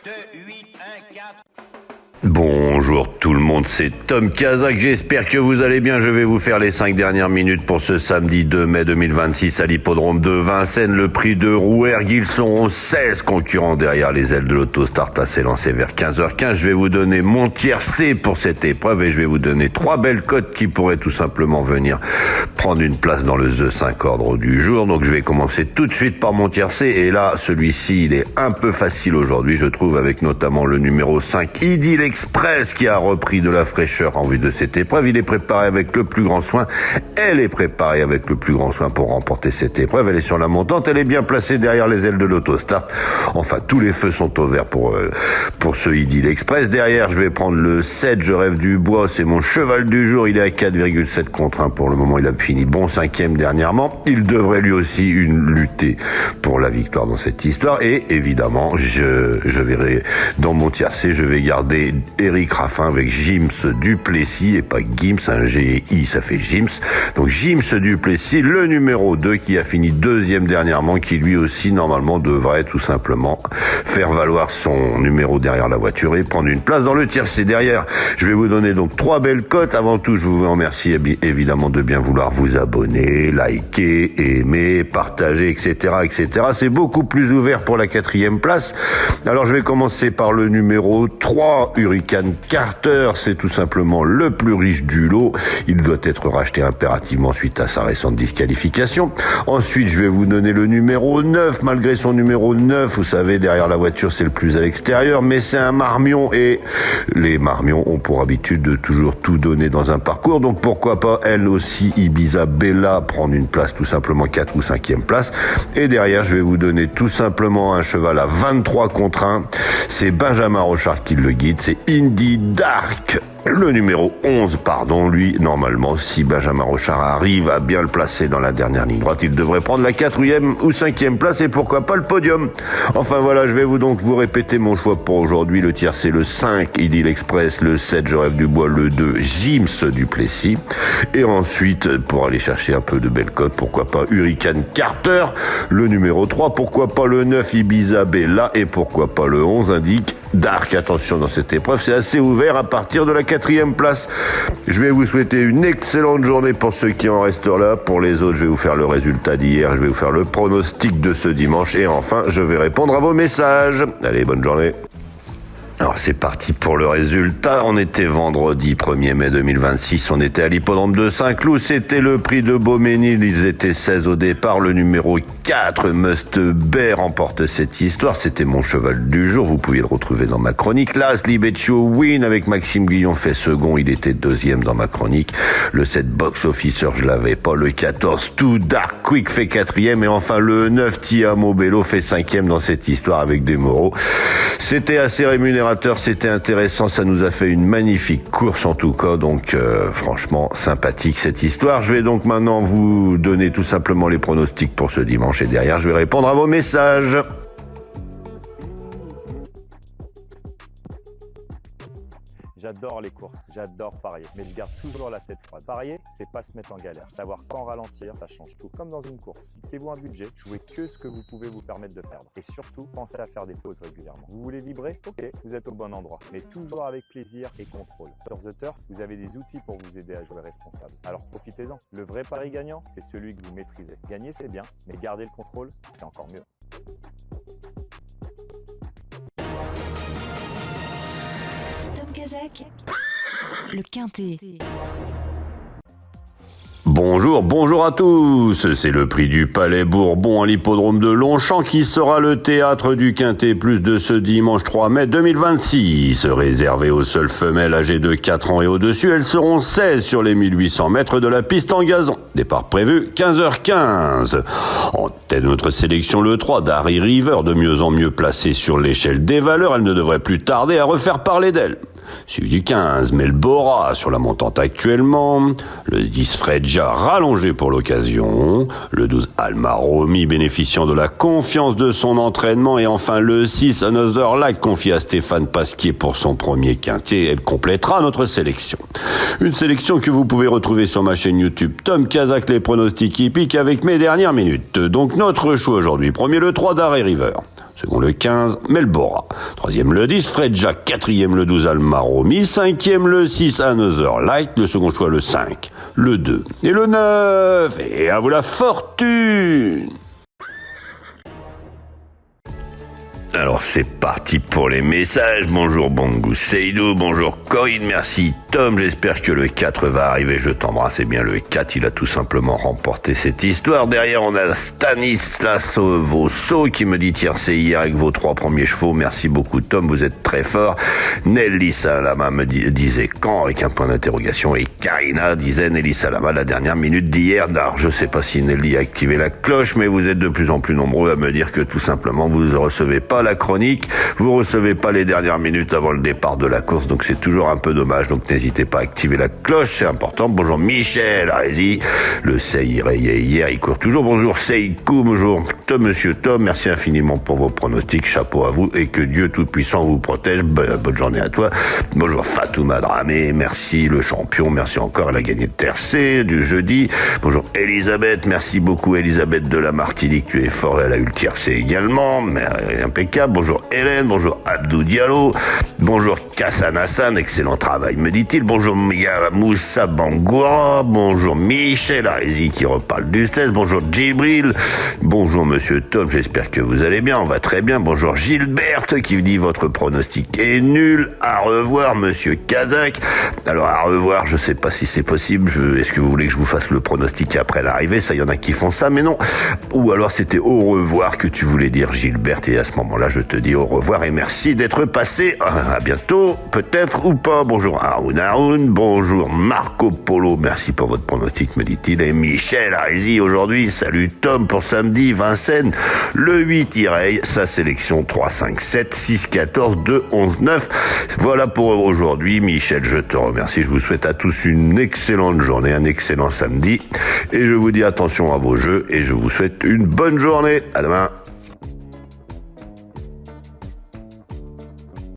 2, 8, 1, 4... Bonjour tout le monde, c'est Tom Kazak, j'espère que vous allez bien. Je vais vous faire les 5 dernières minutes pour ce samedi 2 mai 2026 à l'hippodrome de Vincennes. Le prix de Rouergue, ils seront 16 concurrents derrière les ailes de l'Autostart à s'élancer vers 15h15. Je vais vous donner mon tiercé pour cette épreuve et je vais vous donner 3 belles cotes qui pourraient tout simplement venir prendre une place dans le The 5 ordre du jour. Donc je vais commencer tout de suite par mon tiercé et là, celui-ci, il est un peu facile aujourd'hui, je trouve, avec notamment le numéro 5, Idylle Express, qui a repris de la fraîcheur en vue de cette épreuve. Il est préparé avec le plus grand soin. Elle est préparée avec le plus grand soin pour remporter cette épreuve. Elle est sur la montante. Elle est bien placée derrière les ailes de l'Autostart. Enfin, tous les feux sont au vert pour ce Idylle Express. Derrière, je vais prendre le 7, Je rêve du bois. C'est mon cheval du jour. Il est à 4,7 contre 1 pour le moment. Il a fini bon 5e dernièrement. Il devrait lui aussi lutter pour la victoire dans cette histoire. Et évidemment, je verrai dans mon tiercé, je vais garder Eric Raffin avec Gims Duplessis et pas Gims, un G-I, ça fait Gims. Donc Gims Duplessis, le numéro 2 qui a fini 2e dernièrement, qui lui aussi normalement devrait tout simplement faire valoir son numéro derrière la voiture et prendre une place dans le tiercé. Derrière, je vais vous donner donc 3 belles cotes. Avant tout, je vous remercie évidemment de bien vouloir vous abonner, liker, aimer, partager, etc., etc. C'est beaucoup plus ouvert pour la 4e place. Alors je vais commencer par le numéro 3, Hurricane Carter. C'est tout simplement le plus riche du lot. Il doit être racheté impérativement suite à sa récente disqualification. Ensuite, je vais vous donner le numéro 9. Malgré son numéro 9, vous savez, derrière la voiture, c'est le plus à l'extérieur, mais c'est un marmion et les marmions ont pour habitude de toujours tout donner dans un parcours. Donc pourquoi pas elle aussi, Ibiza Bella, prendre une place tout simplement 4 ou 5e place. Et derrière, je vais vous donner tout simplement un cheval à 23 contre 1. C'est Benjamin Rochard qui le guide. C'est Indy Dark. Le numéro 11, lui, normalement, si Benjamin Rochard arrive à bien le placer dans la dernière ligne droite, il devrait prendre la 4e ou 5e place et pourquoi pas le podium. Enfin voilà, je vais vous répéter mon choix pour aujourd'hui. Le tiers, c'est le 5, Idylle Express, le 7, Je rêve du bois, le 2, Gims Duplessis. Et ensuite, pour aller chercher un peu de belles cotes, pourquoi pas Hurricane Carter, le numéro 3, pourquoi pas le 9, Ibiza Bella et pourquoi pas le 11, Indique Dark. Attention, dans cette épreuve, c'est assez ouvert à partir de la 4e place. Je vais vous souhaiter une excellente journée pour ceux qui en restent là. Pour les autres, je vais vous faire le résultat d'hier, je vais vous faire le pronostic de ce dimanche et enfin, je vais répondre à vos messages. Allez, bonne journée. Alors c'est parti pour le résultat. On était vendredi 1er mai 2026, on était à l'hippodrome de Saint-Cloud, c'était le prix de Beauménil, ils étaient 16 au départ, le numéro 4, Must Bear, remporte cette histoire, c'était mon cheval du jour, vous pouviez le retrouver dans ma chronique. L'As Libeccio Win avec Maxime Guillon fait second, il était 2e dans ma chronique. Le 7 Box Officer, je l'avais pas, le 14 Too Dark Quick fait 4e et enfin le 9 Tiamo Bello fait 5e dans cette histoire avec des Moreaux. C'était assez rémunérateur. C'était intéressant, ça nous a fait une magnifique course en tout cas, donc franchement sympathique cette histoire. Je vais donc maintenant vous donner tout simplement les pronostics pour ce dimanche et derrière je vais répondre à vos messages. J'adore les courses, j'adore parier, mais je garde toujours la tête froide. Parier, c'est pas se mettre en galère. Savoir quand ralentir, ça change tout. Comme dans une course. Fixez-vous un budget, jouez que ce que vous pouvez vous permettre de perdre. Et surtout, pensez à faire des pauses régulièrement. Vous voulez vibrer? Ok, vous êtes au bon endroit. Mais toujours avec plaisir et contrôle. Sur The Turf, vous avez des outils pour vous aider à jouer responsable. Alors profitez-en. Le vrai pari gagnant, c'est celui que vous maîtrisez. Gagner, c'est bien, mais garder le contrôle, c'est encore mieux. Tom Kazak, le Quintet. Bonjour à tous, c'est le prix du Palais Bourbon à l'hippodrome de Longchamp qui sera le théâtre du Quintet Plus de ce dimanche 3 mai 2026. Réservé aux seules femelles âgées de 4 ans et au-dessus, elles seront 16 sur les 1800 mètres de la piste en gazon. Départ prévu 15h15. En tête de notre sélection, le 3, Darry River, de mieux en mieux placée sur l'échelle des valeurs, elle ne devrait plus tarder à refaire parler d'elle. Suivi du 15, Melbora sur la montante actuellement. Le 10, Fredja rallongé pour l'occasion. Le 12, Almaromi bénéficiant de la confiance de son entraînement. Et enfin le 6, Another Light confié à Stéphane Pasquier pour son premier quintet. Elle complétera notre sélection. Une sélection que vous pouvez retrouver sur ma chaîne YouTube Tom Kazak, les pronostics hippiques avec mes dernières minutes. Donc notre choix aujourd'hui. Premier, le 3, Darry River. Second le 15, Melbora. Troisième le 10, Fredja. Quatrième le 12, Almaromi. Cinquième le 6, Another Light. Le second choix le 5, le 2 et le 9. Et à vous la fortune! Alors c'est parti pour les messages. Bonjour Bongou Seydou, bonjour Corinne, merci Tom, j'espère que le 4 va arriver, je t'embrasse. Eh bien le 4, il a tout simplement remporté cette histoire. Derrière on a Stanislas Vosso qui me dit tiercé hier avec vos 3 premiers chevaux, merci beaucoup Tom, vous êtes très fort. Nelly Salama me disait quand avec un point d'interrogation, et Karina disait Nelly Salama la dernière minute d'hier. Alors je sais pas si Nelly a activé la cloche, mais vous êtes de plus en plus nombreux à me dire que tout simplement vous ne recevez pas la chronique, vous recevez pas les dernières minutes avant le départ de la course, donc c'est toujours un peu dommage, donc n'hésitez pas à activer la cloche, c'est important. Bonjour Michel, allez-y, le Sey hier, il court toujours. Bonjour Seikou, bonjour Tom, monsieur Tom, merci infiniment pour vos pronostics, chapeau à vous et que Dieu Tout-Puissant vous protège, bonne journée à toi. Bonjour Fatouma Dramé, merci le champion, merci encore, elle a gagné le tercé du jeudi. Bonjour Elisabeth, merci beaucoup Elisabeth de la Martinique, tu es fort, elle a eu le tiercé également, mais impeccable. Bonjour Hélène, bonjour Abdou Diallo, bonjour Kassan Hassan, excellent travail me dit-il, bonjour Moussa Bangoura, bonjour Michel Arézi qui reparle du 16, bonjour Djibril, bonjour monsieur Tom, j'espère que vous allez bien, on va très bien, bonjour Gilberte qui dit votre pronostic est nul, à revoir monsieur Kazak. Alors à revoir, je sais pas si c'est possible, est-ce que vous voulez que je vous fasse le pronostic après l'arrivée, ça y en a qui font ça, mais non, ou alors c'était au revoir que tu voulais dire Gilberte, et à ce moment-là je te dis au revoir et merci d'être passé. À bientôt, peut-être ou pas. Bonjour Haroun, bonjour Marco Polo, merci pour votre pronostic, me dit-il. Et Michel Arézi aujourd'hui, salut Tom pour samedi, Vincennes, le 8 Ireille, sa sélection 3, 5, 7, 6, 14, 2, 11, 9. Voilà pour aujourd'hui. Michel, je te remercie. Je vous souhaite à tous une excellente journée, un excellent samedi. Et je vous dis attention à vos jeux et je vous souhaite une bonne journée. À demain.